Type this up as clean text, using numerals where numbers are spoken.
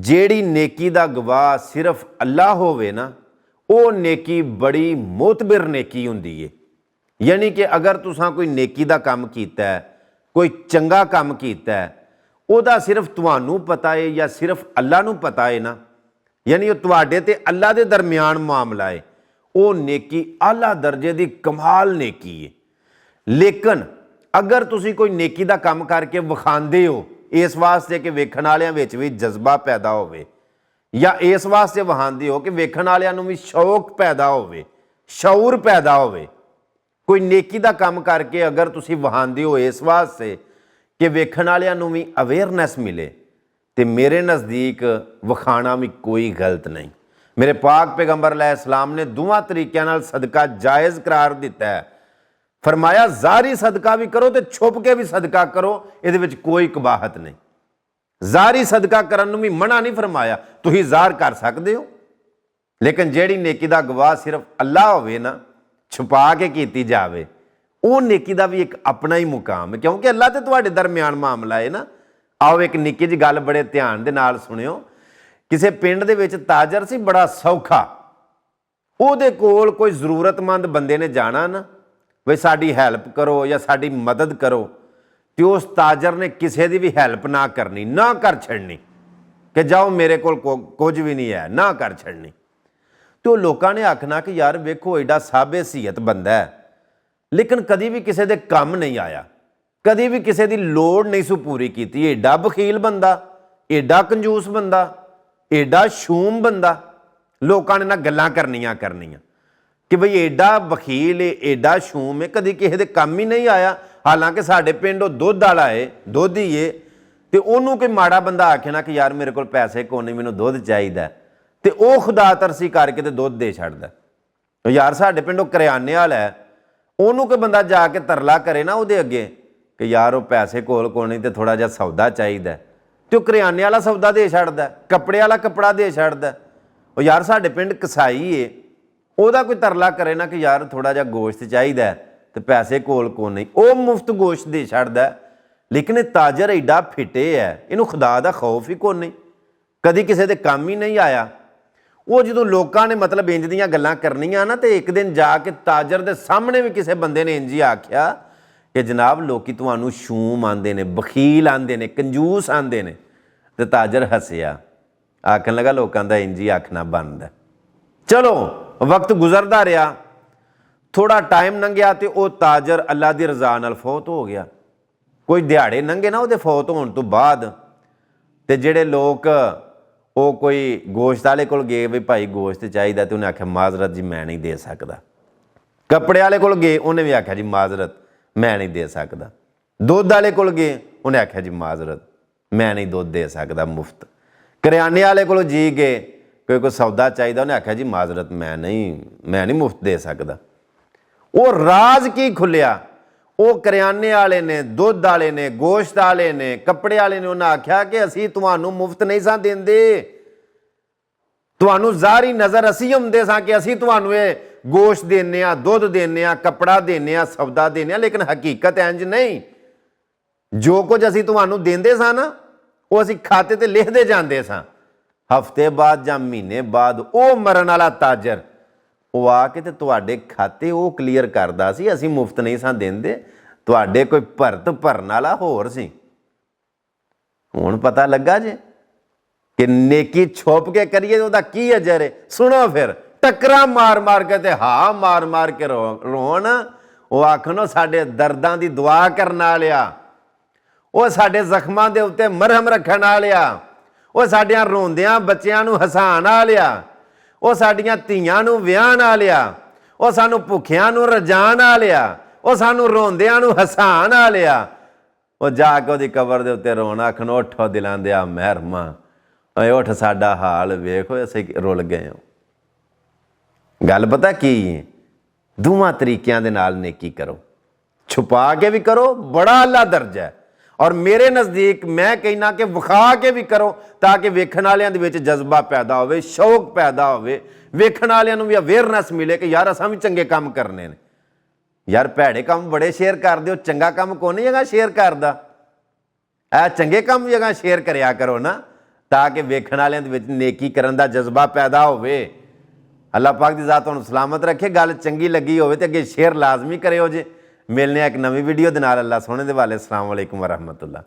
ਜਿਹੜੀ ਨੇਕੀ ਦਾ ਗਵਾਹ ਸਿਰਫ ਅੱਲਾ ਹੋਵੇ ਨਾ, ਉਹ ਨੇਕੀ ਬੜੀ ਮੋਤਬਰ ਨੇਕੀ ਹੁੰਦੀ ਏ। ਯਾਨੀ ਕਿ ਅਗਰ ਤੁਸੀਂ ਕੋਈ ਨੇਕੀ ਦਾ ਕੰਮ ਕੀਤਾ ਹੈ, ਕੋਈ ਚੰਗਾ ਕੰਮ ਕੀਤਾ ਹੈ, ਉਹਦਾ ਸਿਰਫ ਤੁਹਾਨੂੰ ਪਤਾ ਹੈ ਜਾਂ ਸਿਰਫ ਅੱਲਾ ਨੂੰ ਪਤਾ ਹੈ ਨਾ, ਯਾਨੀ ਉਹ ਤੁਹਾਡੇ ਤੇ ਅੱਲਾ ਦੇ ਦਰਮਿਆਨ ਮਾਮਲਾ ਹੈ, ਉਹ ਨੇਕੀ ਆਲਾ ਦਰਜੇ ਦੀ ਕਮਾਲ ਨੇਕੀ ਹੈ। ਲੇਕਿਨ ਅਗਰ ਤੁਸੀਂ ਕੋਈ ਨੇਕੀ ਦਾ ਕੰਮ ਕਰਕੇ ਵਿਖਾਉਂਦੇ ਹੋ ਇਸ ਵਾਸਤੇ ਕਿ ਵੇਖਣ ਵਾਲਿਆਂ ਵਿੱਚ ਵੀ ਜਜ਼ਬਾ ਪੈਦਾ ਹੋਵੇ, ਜਾਂ ਇਸ ਵਾਸਤੇ ਵਿਖਾਉਂਦੇ ਹੋ ਕਿ ਵੇਖਣ ਵਾਲਿਆਂ ਨੂੰ ਵੀ ਸ਼ੌਕ ਪੈਦਾ ਹੋਵੇ, ਸ਼ਊਰ ਪੈਦਾ ਹੋਵੇ, ਕੋਈ ਨੇਕੀ ਦਾ ਕੰਮ ਕਰਕੇ ਅਗਰ ਤੁਸੀਂ ਵਿਖਾਉਂਦੇ ਹੋ ਇਸ ਵਾਸਤੇ ਕਿ ਵੇਖਣ ਵਾਲਿਆਂ ਨੂੰ ਵੀ ਅਵੇਅਰਨੈਸ ਮਿਲੇ, ਤੇ ਮੇਰੇ ਨਜ਼ਦੀਕ ਵਿਖਾਣਾ ਵੀ ਕੋਈ ਗਲਤ ਨਹੀਂ। ਮੇਰੇ ਪਾਕ ਪੈਗੰਬਰ अलैहिस्सलाम ने दोवां तरीक़िਆਂ ਨਾਲ सदका जायज़ करार दिता है। फरमाया ਜ਼ਾਹਰੀ सदका भी करो तो छुप के भी सदका करो, ਇਹਦੇ ਵਿੱਚ कोई कबाहत नहीं। ਜ਼ਾਹਰੀ सदका करन ਨੂੰ भी मना नहीं फरमाया, तुसीं ਜ਼ਾਹਰ कर सकते हो, लेकिन ਜਿਹੜੀ नेकी ਦਾ गवाह सिर्फ अल्लाह होवे ना, छुपा के कीती जावे, ਉਹ नेकी ਦਾ भी एक अपना ही मुकाम है, क्योंकि अल्लाह ते तुहाडे दरमियान मामला है ना। आओ एक निक्की जी गल बड़े ध्यान दे नाल सुनियो। किसी पिंड दे विच ताजर सी बड़ा सौखा, ਉਹਦੇ कोल कोई ਜ਼ਰੂਰਤਮੰਦ बंदे ने जाना ना, बई साडी हैल्प करो या साडी मदद करो, तो उस ताजर ने किसी की भी हैल्प ना करनी, ना कर छड़नी कि जाओ मेरे कोल कुछ भी नहीं है, ना कर छड़नी। तो लोगों ने आखना कि यार वेखो एडा साबे सीयत बंदा है, लेकिन कभी भी किसी के काम नहीं आया, कभी भी किसी की लोड़ नहीं सू पूरी की। एडा बखील बंदा, एडा कंजूस बंदा, एडा शूम बंदा, लोगों ने ना गल्लां करनियां कि बई एडा बखील है, एडा शूम है, कभी किसी के काम ही नहीं आया। हालांकि साढ़े पिंड वो दुध वाला है, दुध ही है, तो उन्होंने कोई माड़ा बंदा आखे ना कि यार मेरे को पैसे को नहीं, मैनूं दुध चाहिए, तो वह खुदा तरसी करके तो दुध दे छड्डदा। यार साढ़े पिंड वो करियाने वाला है, उन्होंने कोई बंदा जाके तरला करे ना वो अगे कि यार वो पैसे कोल को नहीं, तो थोड़ा जिहा सौदा चाहिए, तो करियाने वाला सौदा दे छड्डदा, कपड़े वाला कपड़ा दे छड्डदा। वो यार साढ़े पिंड कसाई है, ਉਹਦਾ कोई तरला करे ना कि यार थोड़ा जिहा गोश्त चाहिए, तो पैसे कोल को नहीं, वो मुफ्त गोश्त दे छड्डदा। लेकिन ताजर एडा फिटे है, इनू खुदा का खौफ ही कोई नहीं, कभी किसी के काम ही नहीं आया। वो जो लोगों ने मतलब इंज दियां गल्लां करनियां ना, तो एक दिन जाके ताजर के सामने भी किसी बंदे ने इंज ही आख्या कि जनाब लोग तुहानूं शूम आंदे ने, बखील आंदे ने, कंजूस आंदे ने। तो ताजर हसिया, आखन लगा लोगों का इंज ही आखना बनदा। चलो वक्त गुजरता रहा, थोड़ा टाइम लंघिया, तो वह ताजर अल्लाह की रज़ा नाल फौत हो गया। कोई दिहाड़े लंघे ना वो फौत होने तो बाद, तो जेडे लोग वो कोई गोश्त वाले को गए भी भाई गोश्त चाहिए, तो उन्हें आख्या माजरत जी मैं नहीं दे सकता। कपड़े वाले को गए, उन्हें भी आख्या जी माजरत मैं नहीं दे सकता। दुध वाले को गए, उन्हें आख्या जी माजरत मैं नहीं दुध दे सकता मुफ्त। करियाने वाले को जी गए, कोई सौदा चाहिए, उन्हें आख्या जी माजरत मैं नहीं मुफ्त दे सकता। वो राज की खुलिया, वो करियाने वाले ने, दुध वाले ने, गोश्त वाले ने, कपड़े वाले ने, उन्हें आख्या कि असी तुहानूं मुफ्त नहीं सा देंदे, तुहानूं ज़ाहरी नज़र असी आउंदे सां कि असी तुहानूं ये गोश्त देने आ, दुध देने आ, कपड़ा देने आ, सौदा देने आ, लेकिन हकीकत इंज नहीं। जो कुछ असी तुहानूं देंदे सां ना, वो असी खाते ते लिखदे जांदे सां। हफ्ते बाद या महीने बाद वो मरन वाला ताजर वो आके ते तुहाडे खाते वो क्लीयर करदा सी, असीं मुफ्त नहीं सां देंदे, तुहाडे कोई भरत भरन वाला होर सी। हुण पता लगा जे कि नेकी छुप के करिए तो की अजर है। सुनो फिर टकरा मार मार के ते हा मार मार के रोन, वो आखनो साडे दर्दां दी दुआ करन वालिया, वो साडे जख्मां दे उत्ते मरहम रखण वालिया, वो साडियां रोंदियां बच्चियां नूं हसाण वालिया, वो साडियां धीआं नूं विआहण वालिया, वो सानूं भुखियां नूं रजाण वालिया, वो सानूं रोंदियां नूं हसाण वालिया, वो जाके उहदी कबर दे उत्ते रोण, आखण उठो दिलां दिया महरमा, ओए उठ साडा हाल वेख, असीं रुल गए हो। गल पता की है, दोवां तरीकिਆਂ ਦੇ ਨਾਲ नेकी करो, छुपा के भी करो, बड़ा अल्ला दर्जा है, और मेरे नज़दीक मैं कहना कि विखा के भी करो, ताकि वेखण वालियां दे विच जज्बा पैदा होवे, शौक पैदा होवे, वेखण वालियां नूं भी अवेयरनेस मिले कि यार असां भी चंगे काम करने ने। यार भैड़े काम बड़े शेयर करदे हो, चंगा काम कोई नहीं जगह शेयर करदा, चंगे काम जगह शेयर करया करो ना। ਤਾਂ ਕਿ ਵੇਖਣ ਵਾਲਿਆਂ ਦੇ ਵਿੱਚ ਨੇਕੀ ਕਰਨ ਦਾ ਜਜ਼ਬਾ ਪੈਦਾ ਹੋਵੇ। ਅੱਲਾਹ ਪਾਕ ਦੀ ਜ਼ਾਤ ਤੁਹਾਨੂੰ ਸਲਾਮਤ ਰੱਖੇ। ਗੱਲ ਚੰਗੀ ਲੱਗੀ ਹੋਵੇ ਤੇ ਅੱਗੇ ਸ਼ੇਅਰ ਲਾਜ਼ਮੀ ਕਰਿਓ ਜੇ। ਮਿਲਨੇ ਆ ਇੱਕ ਨਵੀਂ ਵੀਡੀਓ ਦੇ ਨਾਲ। ਅੱਲਾਹ ਸੋਹਣੇ ਦੇ ਵਾਲੇ। ਅਸਲਾਮ ਵਾਲੇਕੁਮ ਵਰਹਿਮਤੁल्लाह।